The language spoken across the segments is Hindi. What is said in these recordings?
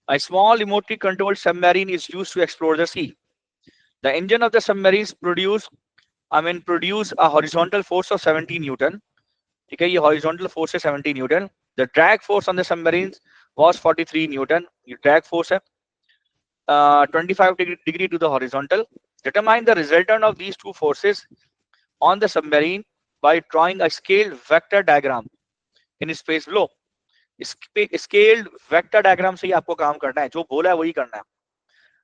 A small remotely controlled submarine is used to explore the sea. The engine of the submarines produce a horizontal force of 70 Newton. ठीक है, ये horizontal force है 70 Newton. The drag force on the submarines was 43 Newton. ये drag force है 25 degree to the horizontal. Determine the resultant of these two forces on the submarine by drawing a scaled vector diagram in space below. Scaled vector diagram से ही आपको काम करना है, जो बोला है वही करना है.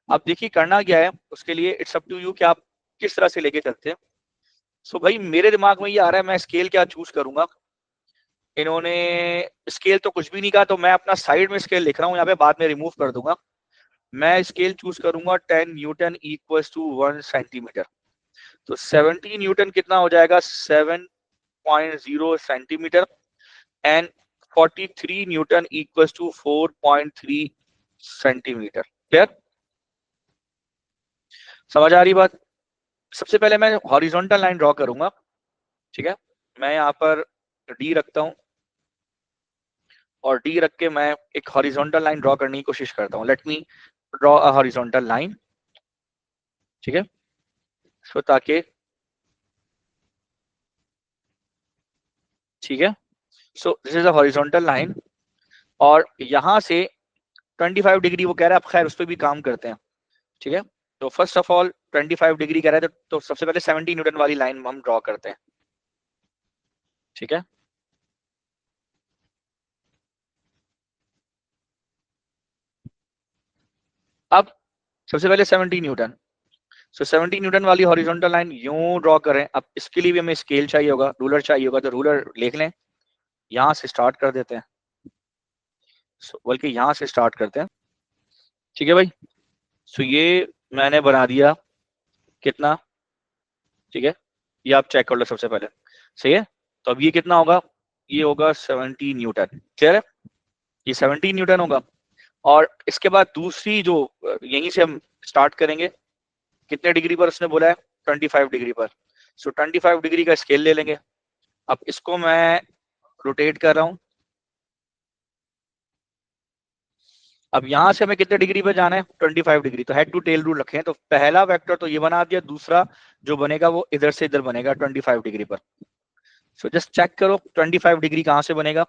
अब देखिए करना क्या है उसके लिए, इट्स अप टू यू कि आप किस तरह से लेके चलते हैं. सो भाई मेरे दिमाग में ये आ रहा है मैं स्केल क्या चूज करूंगा. इन्होंने स्केल तो कुछ भी नहीं कहा, तो मैं अपना साइड में स्केल लिख रहा हूँ यहाँ पे, बाद में रिमूव कर दूंगा. मैं स्केल चूज करूंगा 10 न्यूटन इक्वल्स टू 1 सेंटीमीटर. तो 70 न्यूटन कितना हो जाएगा, 7.0 centimetre. And 43 newton equals to 4.3 centimetre. Clear, समझ आ रही बात. सबसे पहले मैं हॉरिजॉन्टल लाइन ड्रॉ करूंगा. ठीक है, मैं यहाँ पर डी रखता हूं और डी रख के मैं एक हॉरिजॉन्टल लाइन ड्रॉ करने की कोशिश करता हूं. Let me draw a horizontal line. ठीक है, सो ताकि ठीक है, so this is a horizontal line. और यहां से 25 डिग्री वो कह रहा है, अब खैर उस पर भी काम करते हैं. ठीक है, तो फर्स्ट ऑफ ऑल 25 डिग्री कह रहा है, तो सबसे पहले 70 न्यूटन वाली लाइन हम ड्रॉ करते हैं. ठीक है, अब सबसे पहले 70 न्यूटन. सो 70 न्यूटन वाली हॉरिजॉन्टल लाइन यूं ड्रॉ करें. अब इसके लिए भी हमें स्केल चाहिए होगा, रूलर चाहिए होगा, तो रूलर लिख लें. यहां से स्टार्ट कर देते हैं, बल्कि यहां से स्टार्ट करते हैं. ठीक है भाई, सो ये मैंने बना दिया कितना. ठीक है, ये आप चेक कर लो सबसे पहले. सही है, तो अब ये कितना होगा, ये होगा 70 न्यूटन. क्लियर है, ये 70 न्यूटन होगा. और इसके बाद दूसरी जो यहीं से हम स्टार्ट करेंगे, कितने डिग्री पर उसने बोला है, 25 डिग्री पर. सो 25 डिग्री का स्केल ले लेंगे. अब इसको मैं रोटेट कर रहा हूं. अब यहां से हमें कितने डिग्री पे जाना है, 25 डिग्री. तो हेड टू टेल रूल रखें. तो पहला वेक्टर तो ये बना दिया, दूसरा जो बनेगा वो इधर से इधर बनेगा 25 डिग्री पर. सो जस्ट चेक करो 25 डिग्री कहां से बनेगा.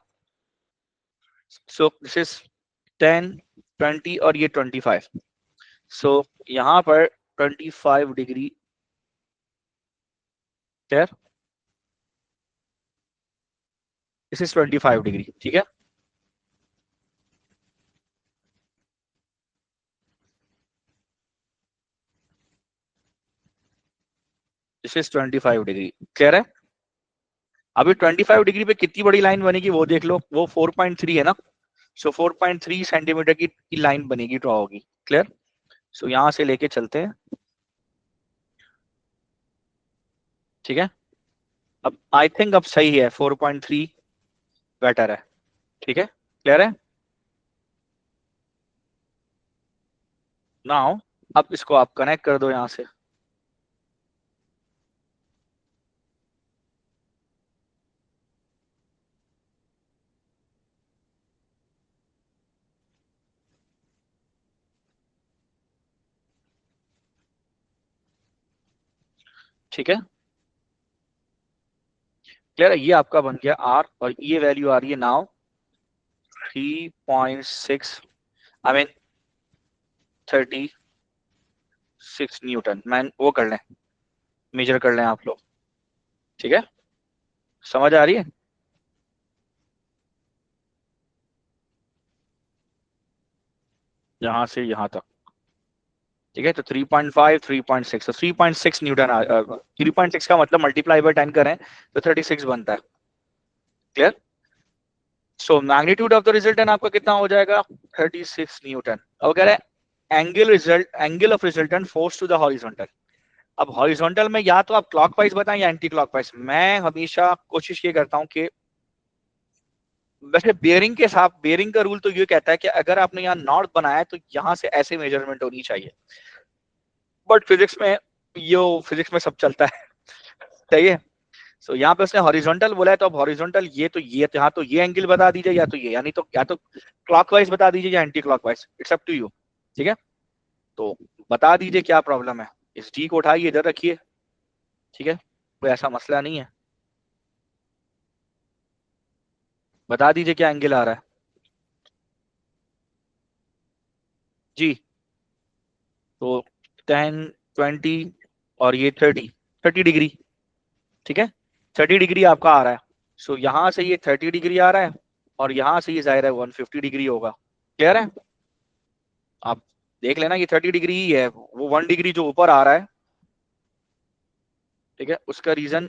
सो दिस इज 10, 20 और ये 25. सो यहां पर 25 degree. Clear, this is 25 degree. ठीक है, दिस इज 25 डिग्री. क्लियर है, अभी 25 डिग्री पे कितनी बड़ी लाइन बनेगी वो देख लो, वो 4.3 है ना. सो 4.3 सेंटीमीटर की लाइन बनेगी, ड्रॉ होगी. क्लियर, सो यहां से लेके चलते हैं. ठीक है, अब आई थिंक अब सही है, 4.3 बेटर है. ठीक है, क्लियर है. नाउ अब इसको आप कनेक्ट कर दो यहां से. ठीक है, क्लियर है, ये आपका बन गया आर और ये वैल्यू आ रही है नाउ 3.6, आई मीन 36 न्यूटन. मैं वो कर लें, मेजर कर लें आप लोग. ठीक है, समझ आ रही है. यहां से यहां तक. ठीक है, तो 3.5, 3.6, तो 3.6 न्यूटन. 3.6 का मतलब मल्टीप्लाई बाय 10 करें तो 36 बनता है. Clear, so magnitude of the resultant आपका कितना हो जाएगा, 36 न्यूटन. अब कह रहे हैं angle of resultant force to the horizontal. अब हॉरिजॉन्टल में या तो आप क्लॉकवाइज बताएं या एंटी क्लॉकवाइज. मैं हमेशा कोशिश ये करता हूं कि वैसे बेयरिंग के साथ, बेयरिंग का रूल तो ये कहता है कि अगर आपने यहाँ नॉर्थ बनाया है तो यहाँ से ऐसे मेजरमेंट होनी चाहिए. बट फिजिक्स में सब चलता है. सही है, सो यहाँ पे उसने हॉरिजॉन्टल बोला है, तो अब हॉरिजॉन्टल ये तो ये तो यहाँ तो ये एंगल बता दीजिए, या तो ये, या तो क्लॉकवाइज बता दीजिए या anti clockwise, it's up to you. ठीक है, तो बता दीजिए क्या प्रॉब्लम है। इस डी को उठाइए, इधर रखिए। ठीक है, कोई ऐसा मसला नहीं है, बता दीजिए क्या एंगल आ रहा है जी। तो 10, 20 और ये 30 डिग्री। ठीक है, 30 डिग्री आपका आ रहा है। सो यहाँ से ये 30 डिग्री आ रहा है, और यहाँ से ये जाहिर है 150 डिग्री होगा। क्लियर है? आप देख लेना, ये 30 डिग्री ही है, वो 1 डिग्री जो ऊपर आ रहा है, ठीक है, उसका रीजन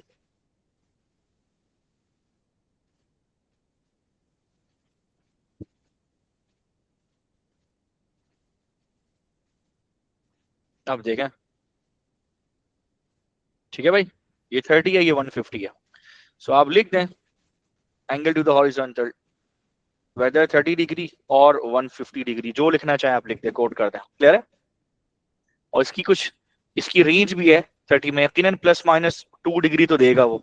अब देखें। ठीक है भाई, ये 30 है, ये 150 है। सो आप लिख दें angle to the horizontal, whether 30 degree और 150 डिग्री, जो लिखना चाहे आप लिख दें, कोड कर दें। क्लियर है? और इसकी रेंज भी है 30 में, यकीनन ±2 डिग्री तो देगा वो।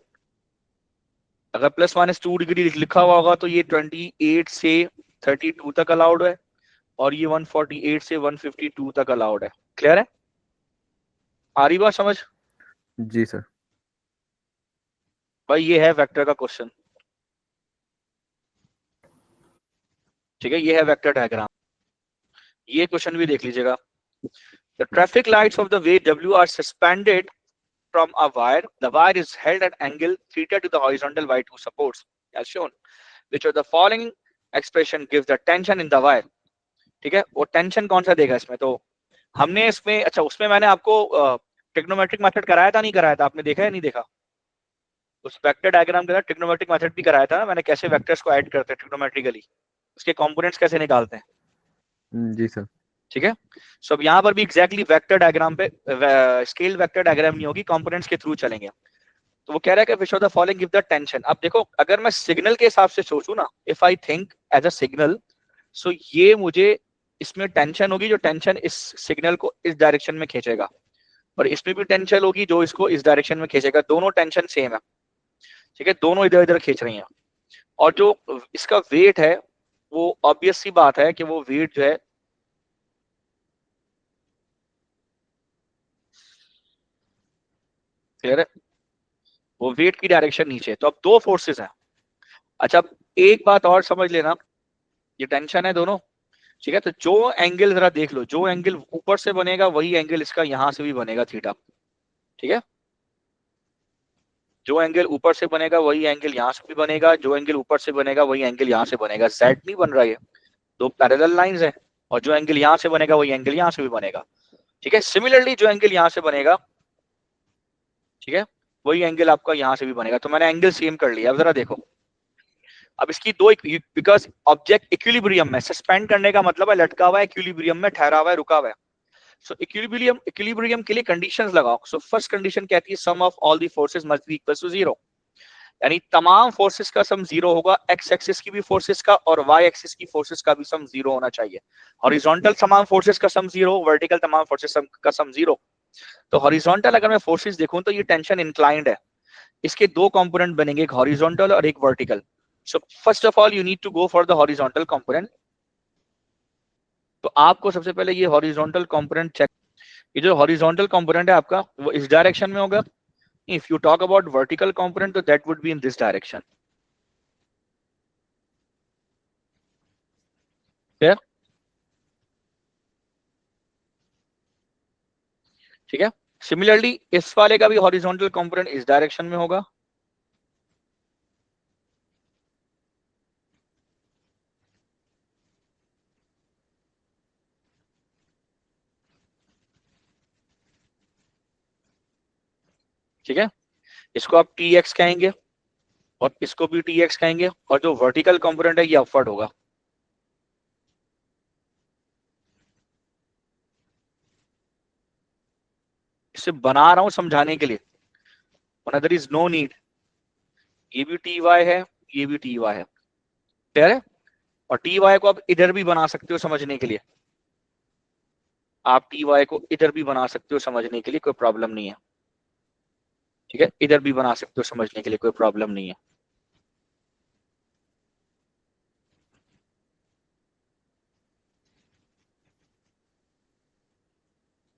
अगर ±2 डिग्री लिखा हुआ होगा तो ये 28 से 32 तक अलाउड है, और ये 148 से 152 तक अलाउड है। क्लियर है? आ रही बात समझ? जी सर। भाई ये है वेक्टर का क्वेश्चन। ठीक है, ये है वेक्टर डायग्राम। ये क्वेश्चन भी देख लीजिएगा। The traffic lights of the way W are suspended from a wire. The wire is held at angle theta to the horizontal by two supports, as shown. Which of the following expression gives the tension in the wire? ठीक है, वो टेंशन कौन सा देगा इसमें? तो हमने इसमें, अच्छा उसमें मैंने आपको ट्रिग्नोमेट्रिक मेथड कराया था, नहीं कराया था? आपने देखा है नहीं देखा? उस वेक्टर डायग्राम के साथ ट्रिग्नोमेट्रिक मेथड भी कराया था ना मैंने, कैसे वेक्टर्स को ऐड करते हैं ट्रिग्नोमेट्रिकली, उसके कंपोनेंट्स कैसे निकालते हैं। जी सर। ठीक है, सो अब यहाँ पर भी एग्जैक्टली वेक्टर डायग्राम पे स्केल वेक्टर डायग्राम नहीं होगी, कंपोनेंट्स के थ्रू चलेंगे। तो वो कह रहा है कि which of the following give the tension. अब देखो, अगर मैं सिग्नल के हिसाब से सोचूं ना, if I think as a signal, so ये मुझे इसमें टेंशन होगी, जो टेंशन इस सिग्नल को इस डायरेक्शन में खींचेगा, और इसमें भी टेंशन होगी जो इसको इस डायरेक्शन में खींचेगा। दोनों टेंशन सेम है। ठीक है, दोनों इधर इधर खींच रही हैं। और जो इसका वेट है, वो ऑब्वियस सी बात है कि वो वेट जो है, क्लियर है, वो वेट की डायरेक्शन नीचे है। तो अब दो फोर्सेस हैं। अच्छा, अब एक बात और समझ लेना, ये टेंशन है दोनों। ठीक है, तो जो एंगल जरा देख लो, जो एंगल ऊपर से बनेगा वही एंगल इसका यहां से भी बनेगा, थीटा। ठीक है, जो एंगल ऊपर से बनेगा वही एंगल यहां से भी बनेगा, जो एंगल ऊपर से बनेगा वही एंगल यहां से बनेगा। जेड नहीं बन रहा है, दो पैरेलल लाइंस है, और जो एंगल यहां से बनेगा वही एंगल यहां से भी बनेगा। ठीक है, सिमिलरली जो एंगल यहां से बनेगा, ठीक है, वही एंगल आपका यहां से भी बनेगा। तो मैंने एंगल सेम कर लिया। अब जरा देखो, अब इसकी दो, बिकॉज ऑब्जेक्ट इक्विलिब्रियम में, सस्पेंड करने का मतलब है लटका हुआ है, इक्विलिब्रियम में ठहरा हुआ है, रुका हुआ है। सो इक्विलिब्रियम के लिए कंडीशंस लगाओ। सो फर्स्ट कंडीशन कहती है sum of all the forces must be equal to 0, यानी तमाम फोर्सेस का सम 0 होगा, एक्स एक्सिस की भी फोर्सेस का और वाई एक्सिस की फोर्सेस का भी सम 0 होना चाहिए। हॉरिजॉन्टल तमाम फोर्सेस का सम 0, वर्टिकल तमाम फोर्सेस का सम 0। तो हॉरिजॉन्टल अगर मैं फोर्सेस देखूं तो ये टेंशन इंक्लाइंड है। इसके दो कंपोनेंट बनेंगे, एक हॉरिजॉन्टल और एक vertical. So first of all you need to go for the horizontal component. तो आपको सबसे पहले ये हॉरिजॉन्टल कंपोनेंट चेक, ये जो हॉरिजॉन्टल कंपोनेंट है आपका वो इस डायरेक्शन में होगा। If you talk about vertical component तो that would be in this direction. ठीक है, सिमिलरली इस वाले का भी हॉरिजॉन्टल कंपोनेंट इस डायरेक्शन में होगा। ठीक है, इसको आप टी एक्स कहेंगे और इसको भी टी एक्स कहेंगे, और जो वर्टिकल कंपोनेंट है ये अपवर्ड होगा। इसे बना रहा हूं समझाने के लिए, देयर इज नो नीड। ये भी टी वाई है, ये भी टी वाई है, क्लियर है? और टी वाई को आप इधर भी बना सकते हो समझने के लिए, आप टी वाई को इधर भी बना सकते हो समझने के लिए, कोई प्रॉब्लम नहीं है। ठीक है, इधर भी बना सकते हो, समझने के लिए कोई प्रॉब्लम नहीं है।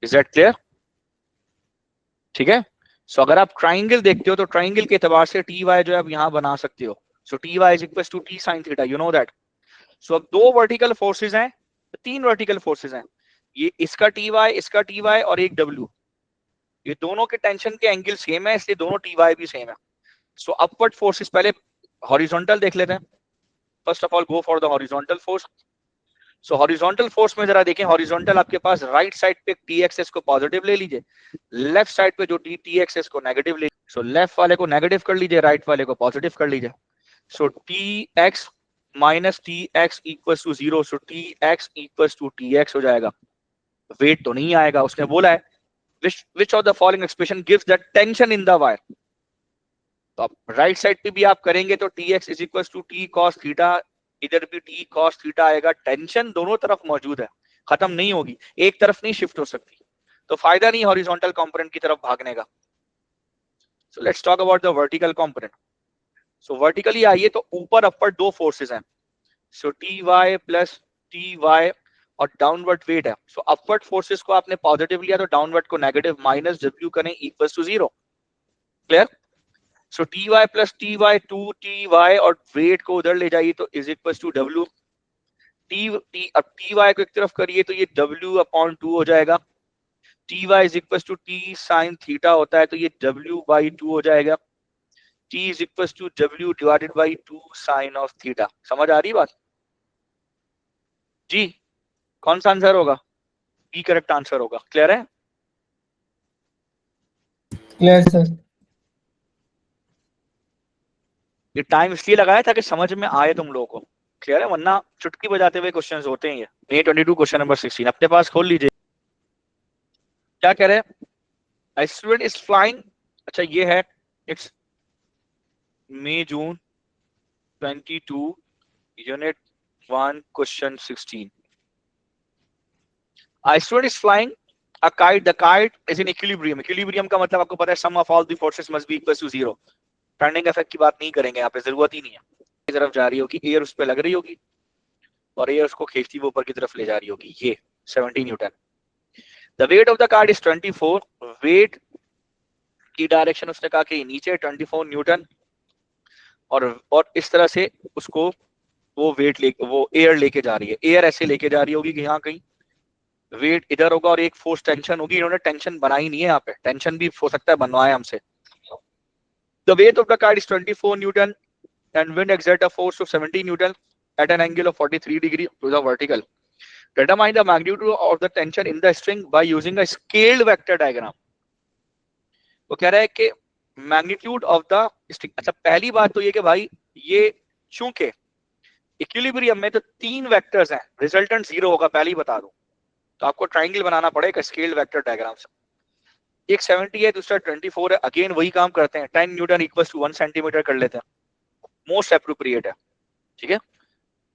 Is that clear? ठीक है। सो अगर आप ट्राइंगल देखते हो तो ट्राइंगल के एतबार से टी वाई जो है आप यहाँ बना सकते हो। So T Y is equal to T sine theta, you know that. So अब दो वर्टिकल फोर्सेज हैं, तीन वर्टिकल फोर्सेज हैं, ये इसका टी वाई और एक डब्ल्यू। ये दोनों के टेंशन के एंगल सेम है, इसलिए दोनों टी वाई भी सेम है। सो अपवर्ड फोर्सेस पहले हॉरिजॉन्टल देख लेते हैं। First of all go for the horizontal force. So horizontal force में जरा देखें, हॉरिजॉन्टल आपके पास राइट साइड पे टी एक्सेस को पॉजिटिव ले लीजिए, लेफ्ट साइड पे जो टी एक्सेस को नेगेटिव ले। सो लेफ्ट वाले को नेगेटिव कर लीजिए, राइट वाले को पॉजिटिव कर लीजिए। So T X minus T X equal to zero. So T X equal to T X हो जाएगा। वेट तो नहीं आएगा, उसने बोला है which of the following expression gives the tension in the wire। तो आप राइट साइड पे भी आप करेंगे तो T X is equal to T cos theta, इधर भी टी कॉस थीटा आएगा। टेंशन दोनों तरफ मौजूद है, खत्म नहीं होगी, एक तरफ नहीं शिफ्ट हो सकती, तो फायदा नहीं हॉरिजॉन्टल कंपोनेंट की तरफ भागने का। So let's talk about the vertical component. So vertically आइए तो ऊपर अपर दो फोर्सेस हैं, so T Y plus T Y और डाउनवर्ड वेट है। सो अपवर्ड फोर्सेस को आपने पॉजिटिव लिया तो डाउनवर्ड को नेगेटिव, माइनस डब्ल्यू करें equal to zero. Clear? So T Y plus T Y two T Y और वेट को उधर ले जाइए तो is equal to W T T. अब टी वाई को एक तरफ करिए तो ये डब्ल्यू अपॉन टू हो जाएगा। T Y is equal to T sine theta होता है तो ये डब्ल्यू बाई टू हो जाएगा। T is equal to W divided by two sine of theta. समझ आ रही बात जी? कौन सा आंसर होगा? बी करेक्ट आंसर होगा। क्लियर है? Clear sir. ये टाइम इसलिए लगाया था कि समझ में आए तुम लोगों को। क्लियर है? वरना चुटकी बजाते हुए क्वेश्चंस होते हैं ये। मे 22 क्वेश्चन नंबर 16 अपने पास खोल लीजिए। क्या कह रहे हैं? A student is flying, अच्छा ये है, it's May June 22 unit 1 question 16। A student is flying a kite, the kite is in equilibrium। equilibrium का मतलब आपको पता है sum of all the forces must be equal to zero। Turning effect की बात नहीं करेंगे यहाँ पे, जरूरत ही नहीं है। की तरफ जा रही होगी, एयर उस पर लग रही होगी और एयर उसको खींचती हुई ऊपर की तरफ ले जा रही होगी। ये 17 newton. The weight of the card is 24। Weight की डायरेक्शन उसने कहा कि नीचे 24 न्यूटन, और इस तरह से उसको वो एयर लेके जा रही है। एयर ऐसे लेके जा रही होगी कि यहाँ कहीं वेट इधर होगा और एक फोर्स टेंशन होगी। इन्होंने टेंशन बनाई नहीं है यहाँ पे, टेंशन भी हो सकता है बनवाए हमसे। The weight of the card is 24 Newton and wind exert a force of 70 Newton at an angle of 43 degree to the vertical. Determine the magnitude of the tension in the string by using a scaled vector diagram। वो कह रहा है कि मैग्नीट्यूड ऑफ द स्ट्रिंग। अच्छा पहली बात तो ये कि भाई ये चूंकि इक्विलिब्रियम में तो तीन वेक्टर्स हैं, रिजल्टेंट जीरो होगा, पहले ही बता दूं, तो आपको ट्राइंगल बनाना पड़ेगा स्केल्ड वेक्टर डायग्राम से। एक 70 है, दूसरा 24 है। अगेन वही काम करते हैं, 10 न्यूटन इक्वल टू 1 सेंटीमीटर कर लेते हैं, मोस्ट एप्रोप्रिएट है। ठीक है,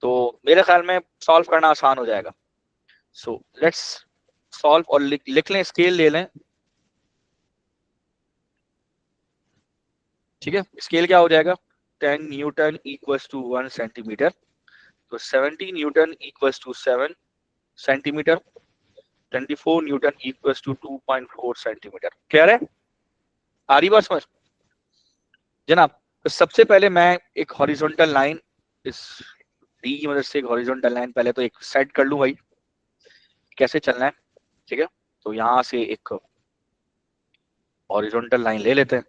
तो मेरे ख्याल में सॉल्व करना आसान हो जाएगा। सो लेट्स सॉल्व और लिख लें, स्केल ले लें। ठीक है, स्केल क्या हो जाएगा? 10 न्यूटन इक्वल्स टू 1 सेंटीमीटर, तो 70 newton equals to 7 centimetre, 24 newton equals to 2.4 centimetre. Clear है? आ रही बात समझ जनाब? तो सबसे पहले मैं एक हॉरिजॉन्टल लाइन, इस डी की मदद से एक हॉरिजॉन्टल लाइन पहले तो एक सेट कर लूं भाई, कैसे चलना है। ठीक है, तो यहां से एक हॉरिजॉन्टल लाइन ले लेते हैं।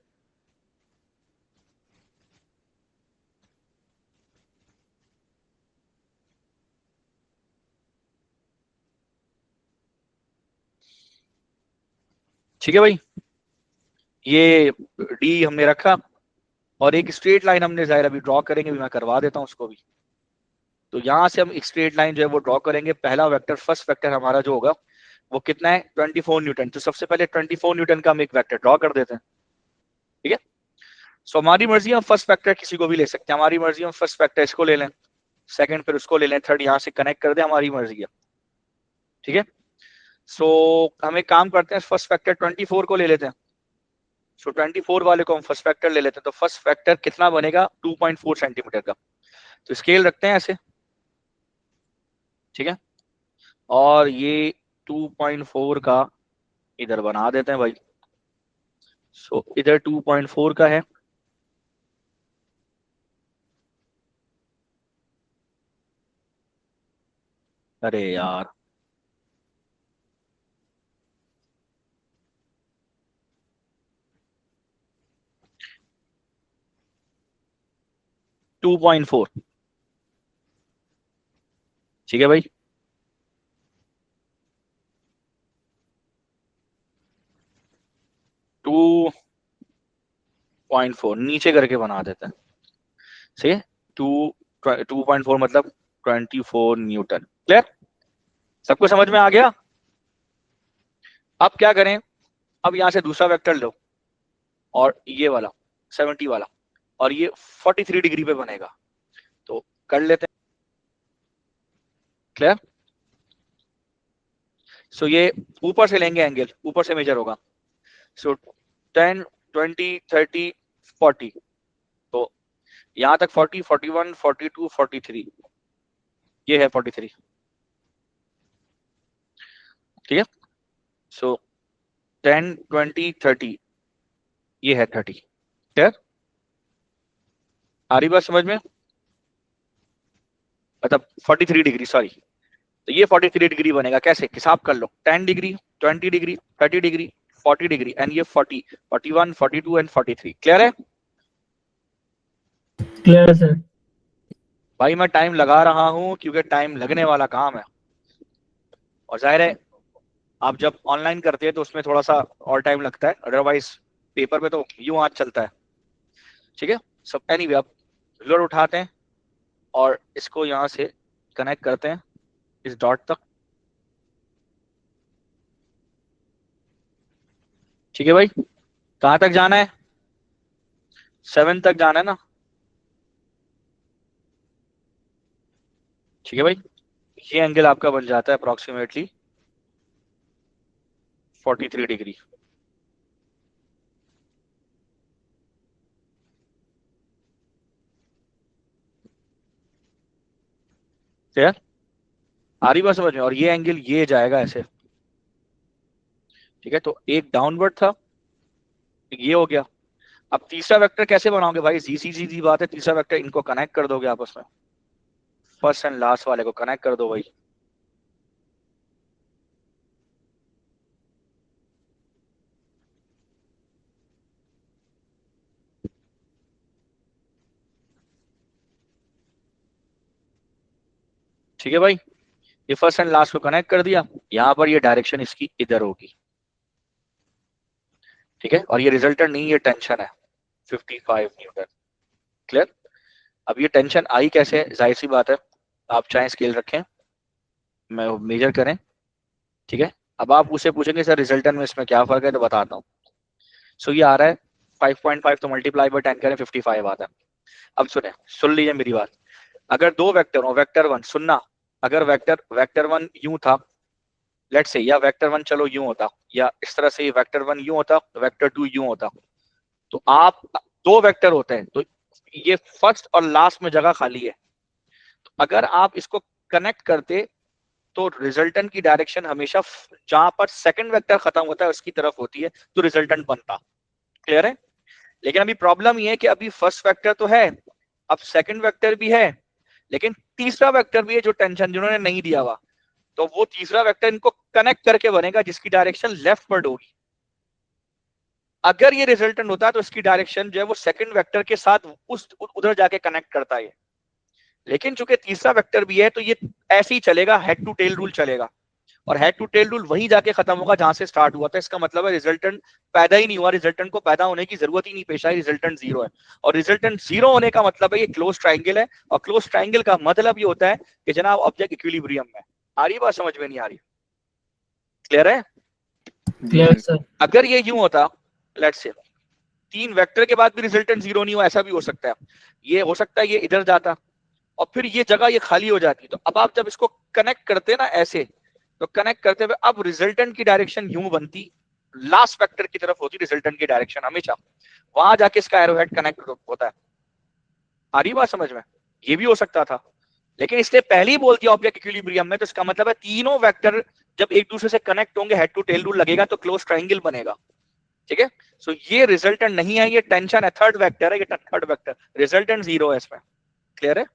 ठीक है भाई, ये डी हमने रखा और एक स्ट्रेट लाइन हमने जाहिर अभी ड्रॉ करेंगे, भी मैं करवा देता हूं उसको भी। तो यहां से हम एक स्ट्रेट लाइन जो है वो ड्रॉ करेंगे। पहला वेक्टर, फर्स्ट वेक्टर हमारा जो होगा वो कितना है? 24 न्यूटन। तो सबसे पहले 24 न्यूटन का हम एक वेक्टर ड्रॉ कर देते हैं। ठीक है, सो हमारी मर्जी हम फर्स्ट वेक्टर किसी को भी ले सकते हैं। हमारी मर्जी हम फर्स्ट वेक्टर इसको ले लें, सेकंड फिर उसको ले लें, थर्ड यहाँ से कनेक्ट कर दें, हमारी मर्जी है। ठीक है, सो हम एक काम करते हैं, फर्स्ट वेक्टर 24 को ले लेते हैं। सो 24 वाले को हम फर्स्ट फैक्टर ले लेते हैं, तो फर्स्ट फैक्टर कितना बनेगा 2.4 सेंटीमीटर का। तो स्केल रखते हैं ऐसे, ठीक है, और ये 2.4 का इधर बना देते हैं भाई। सो इधर 2.4 का है, अरे यार 2.4, ठीक है भाई। टू 2.4 नीचे करके बना देते हैं, सही है। 2.4 मतलब 24 न्यूटन। क्लियर, सबको समझ में आ गया। अब क्या करें, अब यहां से दूसरा वेक्टर लो और ये वाला 70 वाला, और ये 43 डिग्री पे बनेगा, तो कर लेते हैं। क्लियर, सो ये ऊपर से लेंगे एंगल, ऊपर से मेजर होगा। सो 10 20 30 40, तो यहां तक 40 41 42 43, ये है 43, ठीक है। सो 10 20 30, ये है 30। क्लियर, आ रही बात समझ में, मतलब 43 डिग्री, सॉरी। तो ये 43 डिग्री बनेगा, कैसे हिसाब कर लो, 10 degree 20 degree 30 degree 40 degree, and ये 40 41 42 एंड 43। क्लियर है क्लियर सर। भाई, मैं टाइम लगा रहा हूं क्योंकि टाइम लगने वाला काम है, और जाहिर है आप जब ऑनलाइन करते हैं तो उसमें थोड़ा सा और टाइम लगता है, अदरवाइज पेपर पे तो यूं हाथ चलता है, ठीक है। सब एनीवे, आप रुलर उठाते हैं और इसको यहां से कनेक्ट करते हैं इस डॉट तक, ठीक है भाई। कहां तक जाना है, 7 तक जाना है ना, ठीक है भाई। ये एंगल आपका बन जाता है अप्रोक्सीमेटली 43 डिग्री। क्लियर, आ रही बात समझ में, और ये एंगल ये जाएगा ऐसे, ठीक है। तो एक डाउनवर्ड था, ये हो गया। अब तीसरा वेक्टर कैसे बनाओगे भाई, सीधी बात है, तीसरा वेक्टर इनको कनेक्ट कर दोगे आपस में, फर्स्ट एंड लास्ट वाले को कनेक्ट कर दो भाई। ठीक है भाई, ये फर्स्ट एंड लास्ट को कनेक्ट कर दिया, यहां पर ये डायरेक्शन इसकी इधर होगी, ठीक है। और ये रिजल्टेंट नहीं, ये टेंशन है 55 न्यूटन। क्लियर, अब ये टेंशन आई कैसे, जाहिर सी बात है, आप चाहे स्केल रखें, मैं मेजर करें, ठीक है। अब आप उससे पूछेंगे सर रिजल्टेंट में इसमें क्या फर्क है, तो बताता हूँ। सो ये आ रहा है 5.5, तो मल्टीप्लाई बाय 10 करें 55 आता है। अब सुन लीजिए मेरी बात, अगर दो वेक्टर हो, वेक्टर वन सुनना, अगर वेक्टर वन यूं था, लेट से, या वेक्टर वन चलो यूं होता, या इस तरह से वेक्टर वन यूं होता, वेक्टर टू यूं होता, तो आप दो वेक्टर होते हैं, तो ये फर्स्ट और लास्ट में जगह खाली है, तो अगर आप इसको कनेक्ट करते तो रिजल्टेंट की डायरेक्शन हमेशा जहां पर सेकंड वेक्टर खत्म होता है उसकी तरफ होती है, तो रिजल्टेंट बनता। क्लियर है, लेकिन अभी प्रॉब्लम ये है कि अभी फर्स्ट वेक्टर तो है, अब सेकंड वेक्टर भी है, लेकिन तीसरा वेक्टर भी है जो टेंशन जिन्होंने नहीं दिया हुआ, तो वो तीसरा वेक्टर इनको कनेक्ट करके बनेगा जिसकी डायरेक्शन लेफ्टवर्ड होगी। अगर ये रिजल्टेंट होता है तो इसकी डायरेक्शन जो है वो सेकंड वेक्टर के साथ उस उधर जाके कनेक्ट करता है, लेकिन चूंकि तीसरा वेक्टर भी है तो ये ऐसे ही चलेगा, हेड टू टेल रूल चलेगा, और हेड टू टेल रूल वहीं जाके खत्म होगा जहां से स्टार्ट हुआ था। इसका मतलब है रिजल्टेंट पैदा ही नहीं हुआ, रिजल्टेंट को पैदा होने की जरूरत ही नहीं पेश आई, रिजल्टेंट जीरो है। और रिजल्टेंट जीरो होने का मतलब है ये क्लोज ट्राइंगल है, और क्लोज ट्राइंगल का मतलब ये होता है कि जनाब ऑब्जेक्ट इक्विलिब्रियम में। आ रही बात समझ में, नहीं आ रही? क्लियर है? जी क्लियर सर। सर। अगर ये यूं होता, लेट्स से तीन वेक्टर के बाद भी रिजल्टेंट जीरो नहीं हुआ, ऐसा भी हो सकता है, ये हो सकता है ये इधर जाता और फिर ये जगह ये खाली हो जाती, तो अब आप जब इसको कनेक्ट करते ना ऐसे, तो कनेक्ट करते हुए अब रिजल्टेंट की डायरेक्शन यूं बनती, लास्ट वेक्टर की तरफ होती रिजल्टेंट की डायरेक्शन हमेशा, वहां जाके इसका एरो हेड कनेक्ट होता है। आ रही बात समझ में? ये भी हो सकता था, लेकिन इसने पहले ही बोल दिया ऑब्जेक्ट इक्विलिब्रियम में, तो इसका मतलब है तीनों वेक्टर जब एक दूसरे से कनेक्ट होंगे, हेड टू टेल रूल लगेगा तो क्लोज ट्रायंगल बनेगा। ठीक है, सो ये रिजल्टेंट नहीं है, ये टेंशन है, थर्ड वेक्टर है, ये थर्ड वेक्टर, रिजल्टेंट जीरो है इसमें। क्लियर है?